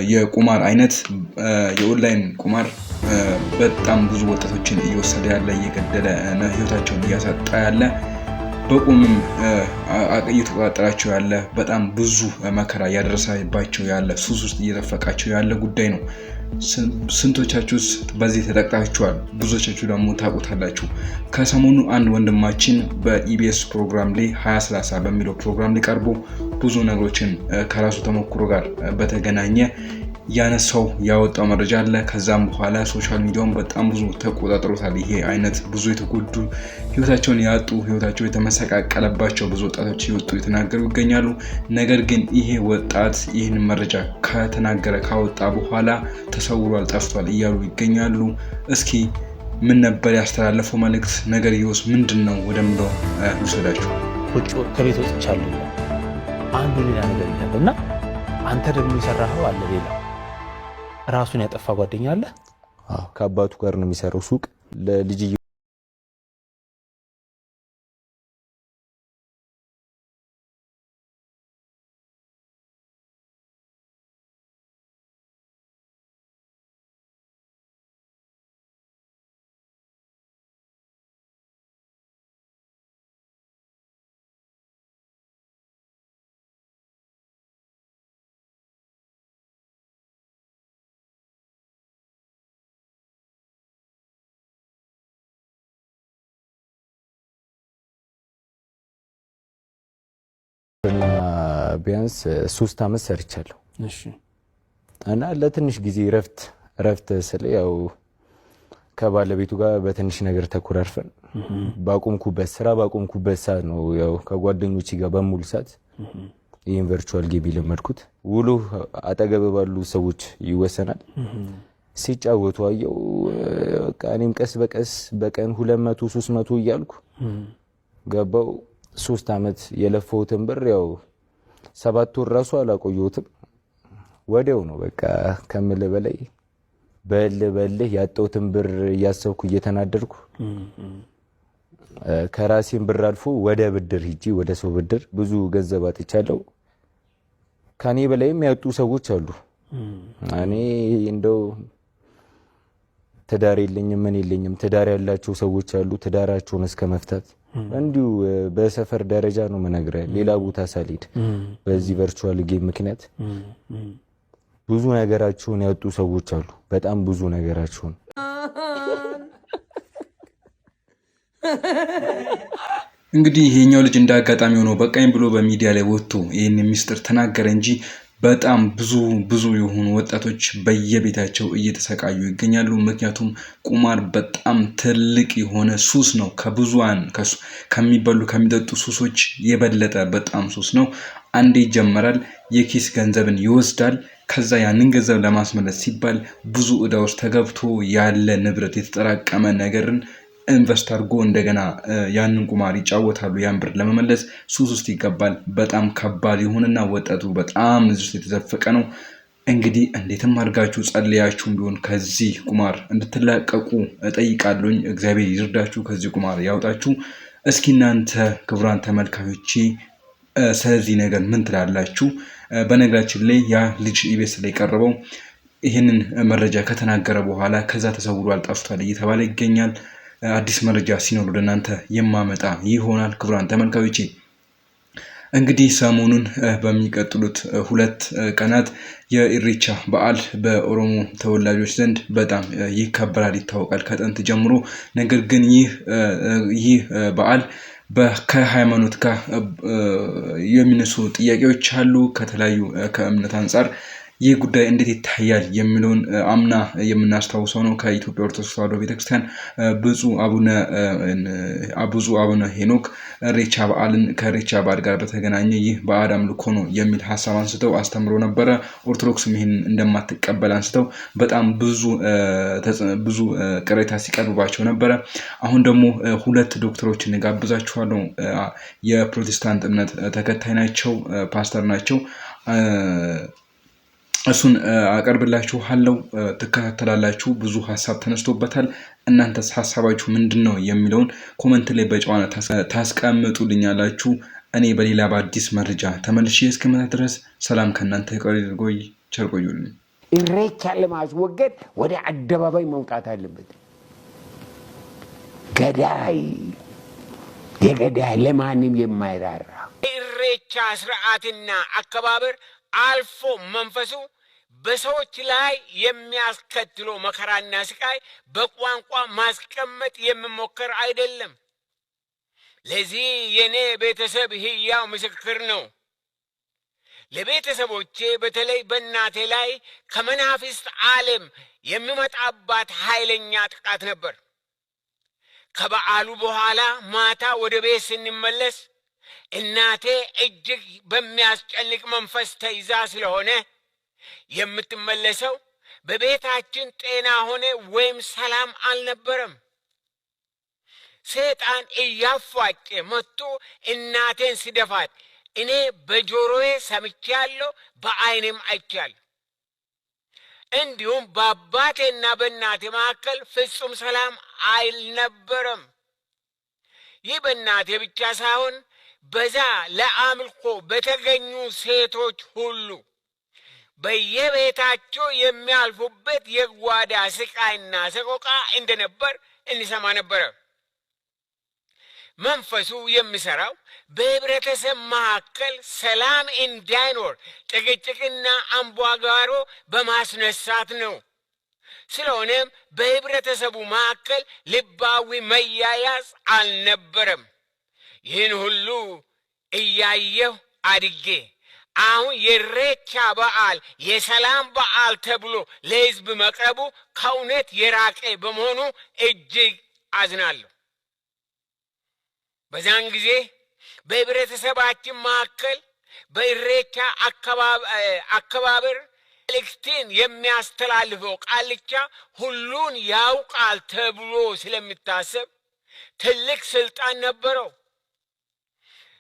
የቁማር አይነት የኦንላይን ቁማር በጣም ብዙ ወጣቶችን እየወሰደ ያለ እየገደለ ነው ህይወታቸውን እያሳጣ ያለ በቁምም እየተቆጣጠራቸው ያለ በጣም ብዙ መከራ ያደረሰባቸው ያለ ሱስ ውስጥ እየተፈቃቸው ያለ ጉዳይ ነው። ስንቶቻችሁስ በዚህ ተጠቅጣችኋል? ብዙዎቻችሁ ደግሞ ታውቁታላችሁ። ከሰሞኑ አንድ ወንድማችን በኢቢኤስ ፕሮግራም ላይ 2030 በሚለው ፕሮግራም ላይ ቀርቦ ብዙ ነገሮችን ከራሱ ተሞክሮ ጋር በተገናኘ ያነሳው ያወጣው መረጃ አለ። ከዛም በኋላ ሶሻል ሚዲያውን በጣም ብዙ ተቆጣጥሮታል። ይሄ አይነት ብዙ የተጎዱ ህይወታቸውን ያጡ ህይወታቸው የተመሰቃቀለባቸው ብዙ ወጣቶች ይወጡ የተናገሩ ይገኛሉ። ነገር ግን ይሄ ወጣት ይህን መረጃ ከተናገረ ካወጣ በኋላ ተሰውሯል፣ ጠፍቷል እያሉ ይገኛሉ። እስኪ ምን ነበር ያስተላለፈው መልእክት? ነገር ይወስ ምንድነው ወደምለው ልውሰዳችሁ። ከቤት ወጥቻለሁ አንዱ ሌላ ነገር ይላልና አንተ ደግሞ የሰራኸው አለ ሌላ ራሱን ያጠፋ ጓደኛ አለ። ከአባቱ ጋር ነው የሚሰራው ሱቅ ለልጅ ቢያንስ 3 አመት ሰርቻለሁ። እሺ እና ለትንሽ ጊዜ ረፍት ስለ ያው ከባለቤቱ ጋር በትንሽ ነገር ተኮራርፈን ባቆምኩበት ሰዓት ነው ያው ከጓደኞቼ ጋር በሙሉ ሰዓት ይሄን ቨርቹዋል ጌም ለመድኩት። ውሎ አጠገብ ባሉ ሰዎች ይወሰናል። ሲጫወቱ አየው በቃ እኔም ቀስ በቀስ በቀን 200 300 እያልኩ ገባው። 3 አመት የለፈውትን ብር ያው 7 ወር ራሱ አላቆየሁትም። ወዲያው ነው በቃ ከምል በላይ በልህ ያጣሁትን ብር እያሰብኩ እየተናደድኩ ከራሴን ብር አልፎ ወደ ብድር ሂጂ ወደ ሰው ብድር ብዙ ገንዘብ አጥቻለሁ። ከኔ በላይም ያጡ ሰዎች አሉ። እኔ እንደው ትዳር የለኝም ምን የለኝም፣ ትዳር ያላቸው ሰዎች አሉ ትዳራቸውን እስከ መፍታት እንዲሁ በሰፈር ደረጃ ነው መነግረህ። ሌላ ቦታ ሳልሄድ በዚህ ቨርቹዋል ጌም ምክንያት ብዙ ነገራቸውን ያጡ ሰዎች አሉ። በጣም ብዙ ነገራቸውን እንግዲህ ይሄኛው ልጅ እንዳጋጣሚ ሆኖ በቃኝ ብሎ በሚዲያ ላይ ወጥቶ ይሄን ሚስጥር ተናገረ እንጂ በጣም ብዙ የሆኑ ወጣቶች በየቤታቸው እየተሰቃዩ ይገኛሉ። ምክንያቱም ቁማር በጣም ትልቅ የሆነ ሱስ ነው። ከብዙዋን ከሚበሉ ከሚጠጡ ሱሶች የበለጠ በጣም ሱስ ነው። አንዴ ይጀመራል፣ የኪስ ገንዘብን ይወስዳል። ከዛ ያንን ገንዘብ ለማስመለስ ሲባል ብዙ ዕዳ ውስጥ ተገብቶ ያለ ንብረት የተጠራቀመ ነገርን ኢንቨስት አድርጎ እንደገና ያንን ቁማር ይጫወታሉ። ያን ብር ለመመለስ ሱስ ውስጥ ይገባል። በጣም ከባድ ይሆንና ወጣቱ በጣም እዚህ ውስጥ የተዘፈቀ ነው። እንግዲህ እንዴትም አድርጋችሁ ጸልያችሁም ቢሆን ከዚህ ቁማር እንድትላቀቁ እጠይቃለሁኝ። እግዚአብሔር ይርዳችሁ፣ ከዚህ ቁማር ያውጣችሁ። እስኪ እናንተ ክቡራን ተመልካቾቼ ስለዚህ ነገር ምን ትላላችሁ? በነገራችን ላይ ያ ልጅ ኢቢኤስ ላይ ቀርበው ይህንን መረጃ ከተናገረ በኋላ ከዛ ተሰውሯል፣ ጠፍቷል እየተባለ ይገኛል። አዲስ መረጃ ሲኖር ወደ እናንተ የማመጣ ይሆናል። ክቡራን ተመልካቾቼ እንግዲህ ሰሞኑን በሚቀጥሉት 2 ቀናት የኢሬቻ በዓል በኦሮሞ ተወላጆች ዘንድ በጣም ይከበራል፣ ይታወቃል ከጥንት ጀምሮ። ነገር ግን ይህ በዓል ከሃይማኖት ጋር የሚነሱ ጥያቄዎች አሉ። ከተለያዩ ከእምነት አንፃር ይህ ጉዳይ እንዴት ይታያል የሚለውን አምና የምናስታውሰው ነው። ከኢትዮጵያ ኦርቶዶክስ ተዋሕዶ ቤተክርስቲያን ብፁዕ አቡነ ሄኖክ ኢሬቻ በዓልን ከኢሬቻ በዓል ጋር በተገናኘ ይህ ባዕድ አምልኮ ነው የሚል ሀሳብ አንስተው አስተምሮ ነበረ። ኦርቶዶክስም ይህን እንደማትቀበል አንስተው በጣም ብዙ ቅሬታ ሲቀርብባቸው ነበረ። አሁን ደግሞ 2 ዶክተሮችን ጋብዛችኋለሁ። የፕሮቴስታንት እምነት ተከታይ ናቸው፣ ፓስተር ናቸው። እሱን አቀርብላችኋለሁ፣ ትከታተላላችሁ። ብዙ ሀሳብ ተነስቶበታል። እናንተስ ሀሳባችሁ ምንድነው የሚለውን ኮሜንት ላይ በጨዋነት ታስቀምጡልኛላችሁ። እኔ በሌላ በአዲስ መረጃ ተመልሼ እስክመጣ ድረስ ሰላም ከእናንተ ጋር ይቆይ። ቸር ቆዩልኝ። ኢሬቻ ለማስወገድ ወደ አደባባይ መውጣት አለበት። ገዳይ የገዳይ ለማንም የማይራራ ኢሬቻ ስርዓትና አከባበር አልፎ መንፈሱ በሰዎች ላይ የሚያስከትለው መከራና ስቃይ በቋንቋ ማስቀመጥ የሚሞከር አይደለም። ለዚህ የኔ ቤተሰብ ህያው ምስክር ነው። ለቤተሰቦቼ በተለይ በእናቴ ላይ ከመናፍስት ዓለም የሚመጣባት ኃይለኛ ጥቃት ነበር። ከበዓሉ በኋላ ማታ ወደ ቤት ስንመለስ እናቴ እጅግ በሚያስጨንቅ መንፈስ ተይዛ ስለሆነ የምትመለሰው በቤታችን ጤና ሆነ ወይም ሰላም አልነበረም። ሰይጣን እያፏጨ መጥቶ እናቴን ሲደፋት እኔ በጆሮዬ ሰምቻለሁ፣ በዓይኔም አይቻለሁ። እንዲሁም በአባቴና በእናቴ መካከል ፍጹም ሰላም አልነበረም። ይህ በእናቴ ብቻ ሳይሆን በዛ ለአምልኮ በተገኙ ሴቶች ሁሉ በየቤታቸው የሚያልፉበት የጓዳ ስቃይና ሰቆቃ እንደነበር እንሰማ ነበረ። መንፈሱ የሚሰራው በህብረተሰብ መካከል ሰላም እንዳይኖር ጭቅጭቅና አምባጓሮ በማስነሳት ነው። ስለሆነም በህብረተሰቡ መካከል ልባዊ መያያዝ አልነበረም። ይህን ሁሉ እያየሁ አድጌ አሁን የኢሬቻ በዓል የሰላም በዓል ተብሎ ለህዝብ መቅረቡ ከእውነት የራቀ በመሆኑ እጅግ አዝናለሁ። በዛን ጊዜ በህብረተሰባችን መካከል በኢሬቻ አከባበር መልእክትን የሚያስተላልፈው ቃልቻ ሁሉን ያውቃል ተብሎ ስለሚታሰብ ትልቅ ስልጣን ነበረው።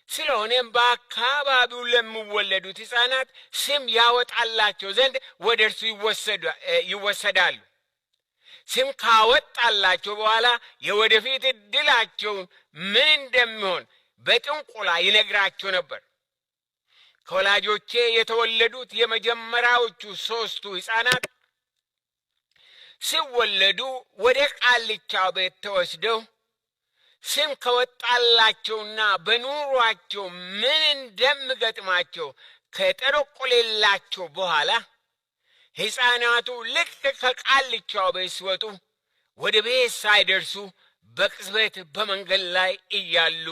ስለሆነም በአካባቢው ለሚወለዱት ህፃናት ስም ያወጣላቸው ዘንድ ወደ እርሱ ይወሰዳሉ። ስም ካወጣላቸው በኋላ የወደፊት ዕድላቸውን ምን እንደሚሆን በጥንቆላ ይነግራቸው ነበር። ከወላጆቼ የተወለዱት የመጀመሪያዎቹ 3ቱ ህፃናት ሲወለዱ ወደ ቃልቻው ቤት ተወስደው ስም ከወጣላቸውና በኑሯቸው ምን እንደሚገጥማቸው ከጠነቆለላቸው በኋላ ህፃናቱ ልክ ከቃልቻው ቤት ሲወጡ ወደ ቤት ሳይደርሱ በቅጽበት በመንገድ ላይ እያሉ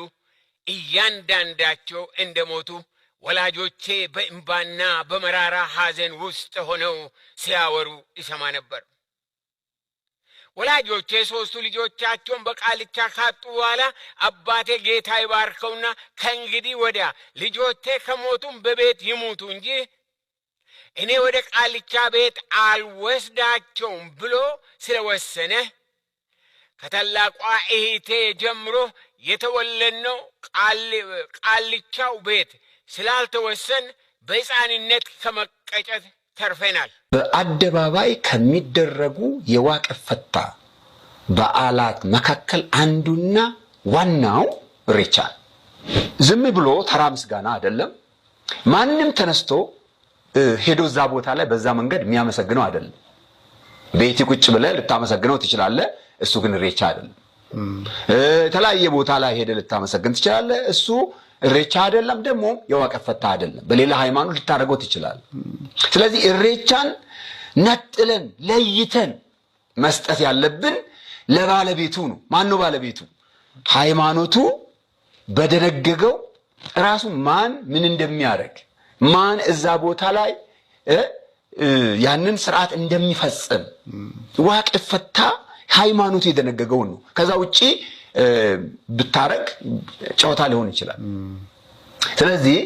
እያንዳንዳቸው እንደሞቱ ወላጆቼ በእንባና በመራራ ሐዘን ውስጥ ሆነው ሲያወሩ ይሰማ ነበር። ወላጆቼ 3ቱ ልጆቻቸውን በቃልቻ ካጡ በኋላ አባቴ ጌታ ይባርከውና ከእንግዲህ ወዲያ ልጆቼ ከሞቱም በቤት ይሙቱ እንጂ እኔ ወደ ቃልቻ ቤት አልወስዳቸውም ብሎ ስለወሰነ ከታላቋ እህቴ ጀምሮ የተወለድነው ቃልቻው ቤት ስላልተወሰን በሕፃንነት ከመቀጨት ተርፈናል። በአደባባይ ከሚደረጉ የዋቀ ፈታ በዓላት መካከል አንዱና ዋናው ኢሬቻ። ዝም ብሎ ተራ ምስጋና አይደለም። ማንም ተነስቶ ሄዶ እዛ ቦታ ላይ በዛ መንገድ የሚያመሰግነው አይደለም። ቤት ቁጭ ብለህ ልታመሰግነው ትችላለህ። እሱ ግን ኢሬቻ አይደለም። የተለያየ ቦታ ላይ ሄደ ልታመሰግን ትችላለህ። እሱ ኢሬቻ አይደለም። ደግሞ የዋቀ ፈታ አይደለም። በሌላ ሃይማኖት ልታደርገው ትችላለህ። ስለዚህ ኢሬቻን ነጥለን ለይተን መስጠት ያለብን ለባለቤቱ ነው። ማን ነው ባለቤቱ? ሃይማኖቱ በደነገገው ራሱ ማን ምን እንደሚያደርግ ማን እዛ ቦታ ላይ ያንን ስርዓት እንደሚፈጽም ዋቀ ፈታ ሃይማኖቱ የደነገገው ነው። ከዛ ውጪ ብታረቅ ጨዋታ ሊሆን ይችላል። ስለዚህ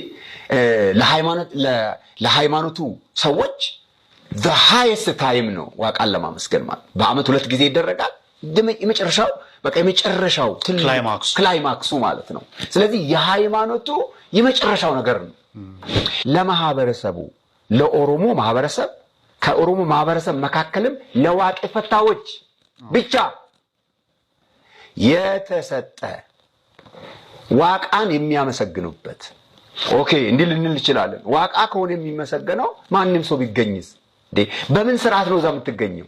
ለሃይማኖቱ ሰዎች the highest time ነው ዋቃን ለማመስገን ማለት። በአመት 2 ጊዜ ይደረጋል። የመጨረሻው በቃ የመጨረሻው ክላይማክሱ ማለት ነው። ስለዚህ የሃይማኖቱ የመጨረሻው ነገር ነው። ለማህበረሰቡ ለኦሮሞ ማህበረሰብ ከኦሮሞ ማህበረሰብ መካከልም ለዋቄ ፈታዎች ብቻ የተሰጠ ዋቃን የሚያመሰግኑበት ኦኬ እንዲህ ልንል እንችላለን። ዋቃ ከሆነ የሚመሰገነው ማንንም ሰው ቢገኝስ በምን ስርዓት ነው እዛ የምትገኘው?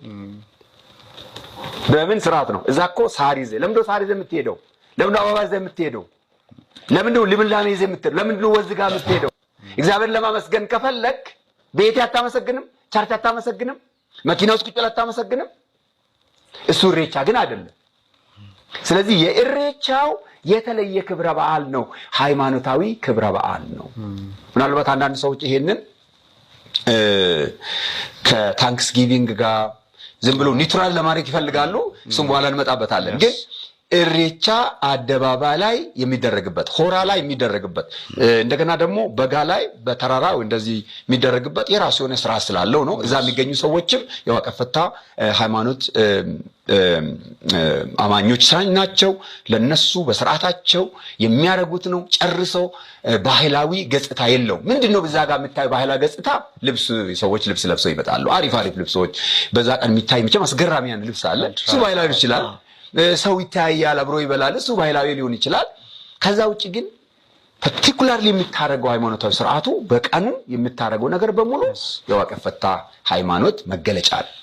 በምን ስርዓት ነው? እዛ እኮ ሳሪዝ ለምንድነው ሳሪዝ የምትሄደው? ለምንድነው አበባ ይዘህ የምትሄደው? ለምንድነው ልምላሜ ይዘህ የምትሄደው? ለምንድነው ወዝ ጋር የምትሄደው? እግዚአብሔር ለማመስገን ከፈለክ ቤት አታመሰግንም? ቻርች አታመሰግንም? መኪና ውስጥ ቁጭ ብለህ አታመሰግንም? እሱ ኢሬቻ ግን አይደለም። ስለዚህ የኢሬቻው የተለየ ክብረ በዓል ነው፣ ሃይማኖታዊ ክብረ በዓል ነው። ምናልባት አንዳንድ ሰዎች ይሄንን ከታንክስ ጊቪንግ ጋር ዝም ብሎ ኒውትራል ለማድረግ ይፈልጋሉ። እሱም በኋላ እንመጣበታለን። ግን ኢሬቻ አደባባይ ላይ የሚደረግበት፣ ሆራ ላይ የሚደረግበት፣ እንደገና ደግሞ በጋ ላይ በተራራ እንደዚህ የሚደረግበት የራሱ የሆነ ስራ ስላለው ነው። እዛ የሚገኙ ሰዎችም የዋቀፈታ ሃይማኖት አማኞች ናቸው። ለነሱ በስርዓታቸው የሚያደርጉት ነው። ጨርሰው ባህላዊ ገጽታ የለው። ምንድነው በዛ ጋር የምታየው ባህላዊ ገጽታ? ልብስ፣ ሰዎች ልብስ ለብሰው ይመጣሉ። አሪፍ ልብሶች በዛ ቀን የሚታይ መቼም አስገራሚያን ልብስ አለ። እሱ ባህላዊ ይችላል። ሰው ይታያል፣ አብሮ ይበላል። እሱ ባህላዊ ሊሆን ይችላል። ከዛ ውጪ ግን ፓርቲኩላርሊ የምታረገው ሃይማኖታዊ ስርዓቱ በቀኑ የምታረገው ነገር በሙሉ የዋቀፈታ ሃይማኖት መገለጫ ነው።